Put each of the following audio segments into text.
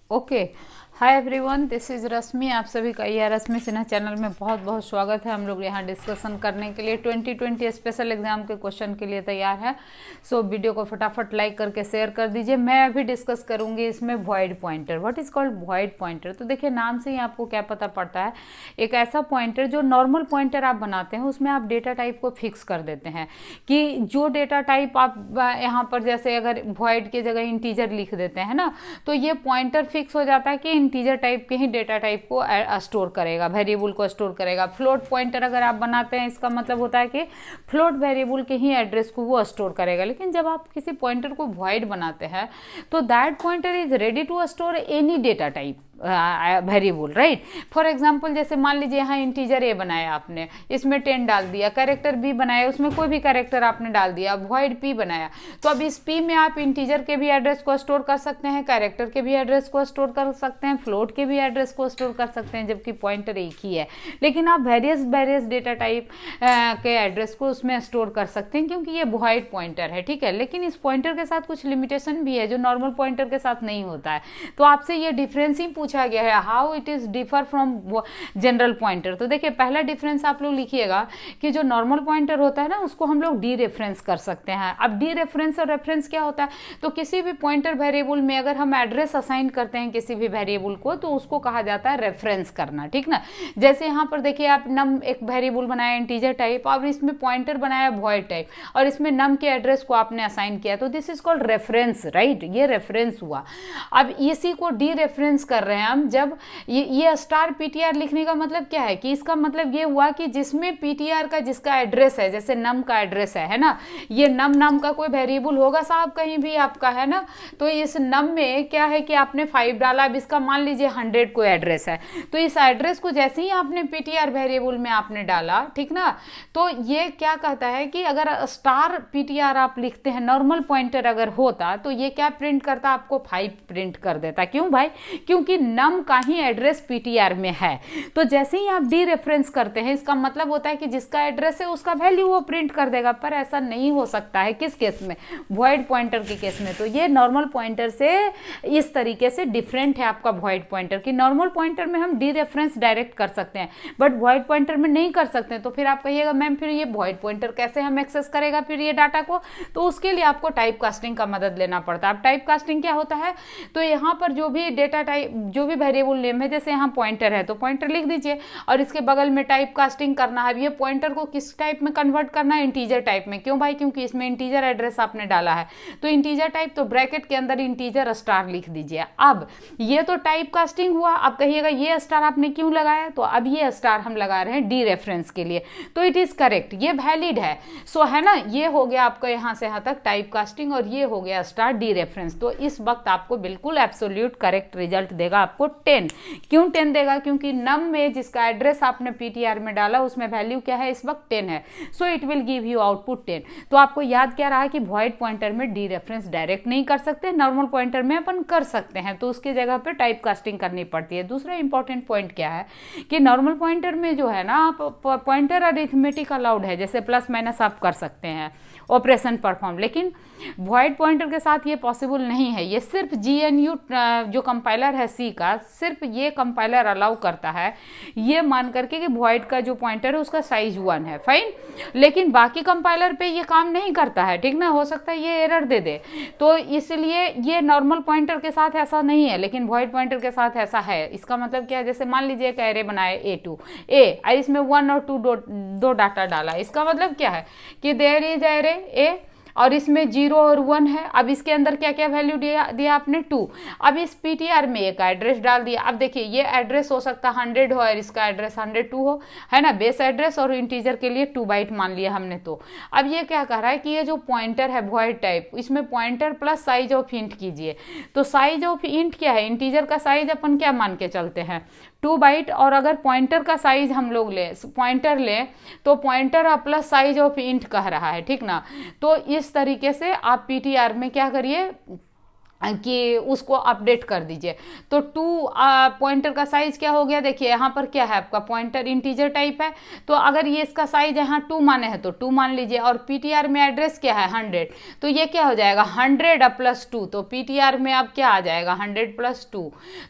Okay. Hi everyone, this is Rashmi. आप सभी का ये रश्मि सिन्हा चैनल में बहुत बहुत स्वागत है। हम लोग यहाँ डिस्कशन करने के लिए 2020 स्पेशल एग्जाम के क्वेश्चन के लिए तैयार है। सो वीडियो को फटाफट लाइक करके शेयर कर दीजिए। मैं अभी डिस्कस करूँगी इसमें void pointer. What is called void pointer? तो देखिए, नाम से ही आपको क्या पता पड़ता है, एक ऐसा पॉइंटर जो नॉर्मल पॉइंटर आप बनाते हैं उसमें आप डेटा टाइप को फिक्स कर देते हैं कि जो डेटा टाइप आप यहाँ पर जैसे अगर वॉइड की जगह इंटीजर लिख देते हैं ना, तो ये पॉइंटर फिक्स हो जाता है कि इंटीजर टाइप के ही डेटा टाइप को स्टोर करेगा, वेरिएबल को स्टोर करेगा। फ्लोट पॉइंटर अगर आप बनाते हैं, इसका मतलब होता है कि फ्लोट वेरिएबल के ही एड्रेस को वो स्टोर करेगा। लेकिन जब आप किसी पॉइंटर को वॉइड बनाते हैं तो that pointer is ready to store any data type variable, right. For example, जैसे मान लीजिए यहाँ इंटीजर ए बनाया आपने, इसमें 10 डाल दिया, कैरेक्टर बी बनाया, उसमें कोई भी कैरेक्टर आपने डाल दिया, वॉइड पी बनाया। तो अब इस पी में आप इंटीजर के भी एड्रेस को स्टोर कर सकते हैं, कैरेक्टर के भी एड्रेस को स्टोर कर सकते हैं, फ्लोट के भी एड्रेस को स्टोर कर सकते हैं, जबकि पॉइंटर एक ही है। लेकिन आप वेरियस डेटा टाइप के एड्रेस को उसमें स्टोर कर सकते हैं, क्योंकि ये वॉइड पॉइंटर है, ठीक है। लेकिन इस पॉइंटर के साथ कुछ लिमिटेशन भी है जो नॉर्मल पॉइंटर के साथ नहीं होता है। तो आपसे ये डिफरेंस ही पूछा गया है, how it is differ from general pointer. तो देखिए, पहला डिफरेंस आप लोग लिखिएगा कि जो नॉर्मल पॉइंटर होता है ना, उसको हम लोग डी रेफरेंस कर सकते हैं। अब डी रेफरेंस और रेफरेंस क्या होता है? तो किसी भी पॉइंटर वेरिएबल में अगर हम एड्रेस असाइन करते हैं किसी भी वेरिएबल को, तो उसको कहा जाता है रेफरेंस करना, ठीक ना। जैसे यहाँ पर देखिए, आप नम एक वेरिएबल बनाया इंटीजर टाइप, और इसमें पॉइंटर बनाया वॉइड टाइप, और इसमें नम के एड्रेस को आपने असाइन किया, तो this is called reference, right. ये रेफरेंस हुआ। अब इसी को डी रेफरेंस कर रहे हैं हम। जब ये स्टार पीटीआर लिखने का मतलब क्या है कि इसका मतलब ये हुआ कि जिसमें पीटीआर का जिसका एड्रेस है, जैसे नम का एड्रेस है ना, ये नम नाम का कोई वेरिएबल होगा साहब कहीं भी आपका, है ना। तो इस नम में क्या है कि आपने 5 डाला, अब इसका मान लीजिए 100 कोई एड्रेस है, तो इस एड्रेस को जैसे ही आपने पीटीआर वेरिएबल में आपने डाला, ठीक ना, तो ये क्या कहता है कि अगर स्टार पीटीआर आप लिखते हैं, नॉर्मल पॉइंटर अगर होता, तो ये क्या प्रिंट करता? आपको 5 प्रिंट कर देता। क्यों भाई? क्योंकि नम का ही एड्रेस पीटीआर में है। तो जैसे ही आप डी रेफरेंस करते हैं, इसका मतलब होता है कि जिसका एड्रेस है उसका वैल्यू वो प्रिंट कर देगा। पर ऐसा नहीं हो सकता है किस केस में? वॉइड पॉइंटर के केस में। तो ये नॉर्मल पॉइंटर से इस तरीके से डिफरेंट है आपका वॉइड पॉइंटर की। नॉर्मल पॉइंटर में हम डी रेफरेंस डायरेक्ट कर सकते हैं, बट वॉइड पॉइंटर में नहीं कर सकते हैं। तो फिर आप कहिएगा मैम फिर ये वॉइड पॉइंटर कैसे हम एक्सेस करेगा फिर ये डाटा को? तो उसके लिए आपको टाइप कास्टिंग का मदद लेना पड़ता है। अब टाइप कास्टिंग क्या होता है? तो यहाँ पर जो भी डेटा टाइप, जो भी वेरिएबल नेम है, जैसे यहाँ पॉइंटर है तो पॉइंटर लिख दीजिए, और इसके बगल में टाइप कास्टिंग करना है। ये पॉइंटर को किस टाइप में कन्वर्ट करना है? इंटीजर टाइप में। क्यों भाई? क्योंकि इसमें इंटीजर एड्रेस आपने डाला है, तो इंटीजर टाइप, तो ब्रैकेट के अंदर इंटीजर स्टार लिख दीजिए। अब ये तो टाइप कास्टिंग हुआ। अब कहिएगा ये स्टार आपने क्यों लगाया? तो अब ये स्टार हम लगा रहे हैं डी रेफरेंस के लिए, तो इट इज करेक्ट, ये वैलिड है। सो है ना, ये हो गया आपका यहाँ से यहाँ तक टाइप कास्टिंग, और ये हो गया स्टार डी रेफरेंस। तो इस वक्त आपको बिल्कुल एब्सोल्यूट करेक्ट रिजल्ट देगा आपको 10। क्यों 10 देगा? क्योंकि नम में जिसका एड्रेस आपने पीटीआर में डाला उसमें वैल्यू क्या है? इस वक्त 10 है। So it will give you output 10। तो आपको याद क्या रहा कि वॉइड पॉइंटर में डी रेफरेंस डायरेक्ट नहीं कर सकते, नॉर्मल पॉइंटर में अपन कर सकते हैं, तो उसकी जगह पे टाइप कास्टिंग करनी पड़ती है। दूसरा इंपॉर्टेंट पॉइंट क्या है कि नॉर्मल पॉइंटर में जो है ना, आप पॉइंटर अरिथमेटिक अलाउड है, जैसे प्लस माइनस आप कर सकते हैं ऑपरेशन परफॉर्म, लेकिन वॉइड पॉइंटर के साथ ये पॉसिबल नहीं है। ये सिर्फ GNU जो कंपाइलर है सी का, सिर्फ ये कंपाइलर अलाउ करता है ये मान करके कि वॉइड का जो पॉइंटर है उसका साइज 1 है, फाइन। लेकिन बाकी कंपाइलर पे ये काम नहीं करता है, ठीक ना, हो सकता है ये एरर दे दे। तो इसलिए ये नॉर्मल पॉइंटर के साथ ऐसा नहीं है, लेकिन वॉइड पॉइंटर के साथ ऐसा है। इसका मतलब क्या है? जैसे मान लीजिए एक एरे बनाए A2 A, और इसमें 1 और 2 दो डाटा डाला, इसका मतलब क्या है कि देयर इज एरे A, और इसमें 0 और 1 है। अब इसके अंदर क्या क्या वैल्यू दिया आपने? 2। अब इस पीटीआर में एक एड्रेस डाल दिया। अब देखिए, ये एड्रेस हो सकता है 100 हो और इसका एड्रेस 102 हो, है ना, बेस एड्रेस, और इंटीजर के लिए 2 बाइट मान लिया हमने। तो अब ये क्या कर रहा है कि ये जो पॉइंटर है वॉइड टाइप, इसमें pointer plus size of int कीजिए। तो साइज ऑफ इंट क्या है? इंटीजर का साइज अपन क्या मान के चलते हैं? 2 बाइट। और अगर पॉइंटर का साइज हम लोग पॉइंटर ले, तो pointer plus size of int कह रहा है, ठीक ना। तो इस तरीके से आप पीटीआर में क्या करिए, कि उसको अपडेट कर दीजिए। तो 2 पॉइंटर का साइज क्या हो गया, देखिए यहाँ पर क्या है आपका पॉइंटर इंटीजर टाइप है, तो अगर ये इसका साइज यहाँ 2 माने हैं तो 2 मान लीजिए, और पीटीआर में एड्रेस क्या है 100, तो ये क्या हो जाएगा 100 प्लस 2, तो पीटीआर में अब क्या आ जाएगा 100 प्लस 2,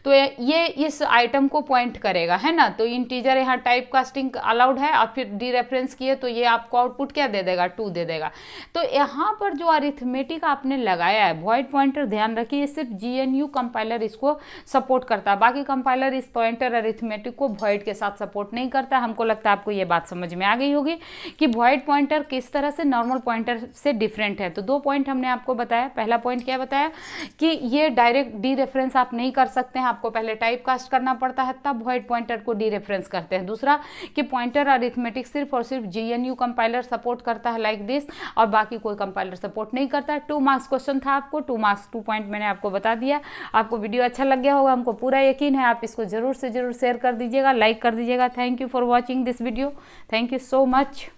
तो ये इस आइटम को पॉइंट करेगा, है ना। तो इंटीजर यहाँ टाइप कास्टिंग अलाउड है, और फिर डी रेफरेंस किए तो ये आपको आउटपुट क्या दे देगा 2 दे देगा। तो यहाँ पर जो अरिथमेटिक आपने लगाया है वॉइड पॉइंटर, ध्यान रखिए सिर्फ GNU कंपाइलर इसको सपोर्ट करता है, बाकी कंपाइलर इस पॉइंटर अरिथमेटिक को वॉइड के साथ सपोर्ट नहीं करता। हमको लगता है आपको ये बात समझ में आ गई होगी कि वॉइड पॉइंटर किस तरह से नॉर्मल पॉइंटर से डिफरेंट है। तो 2 पॉइंट हमने आपको बताया। पहला पॉइंट क्या बताया कि ये डायरेक्ट डी रेफरेंस आप नहीं कर सकते हैं, आपको पहले टाइप कास्ट करना पड़ता है तब वॉइड पॉइंटर को डी रेफरेंस करते हैं। दूसरा कि पॉइंटर अरिथमेटिक सिर्फ और सिर्फ GNU कंपाइलर सपोर्ट करता है लाइक दिस, और बाकी कोई कंपाइलर सपोर्ट नहीं करता है। 2 मार्क्स क्वेश्चन था आपको, 2 मार्क्स 2 पॉइंट मैंने आपको बता दिया। आपको वीडियो अच्छा लग गया होगा, हमको पूरा यकीन है। आप इसको जरूर से जरूर शेयर कर दीजिएगा, लाइक कर दीजिएगा। Thank you for watching this video, thank you so much.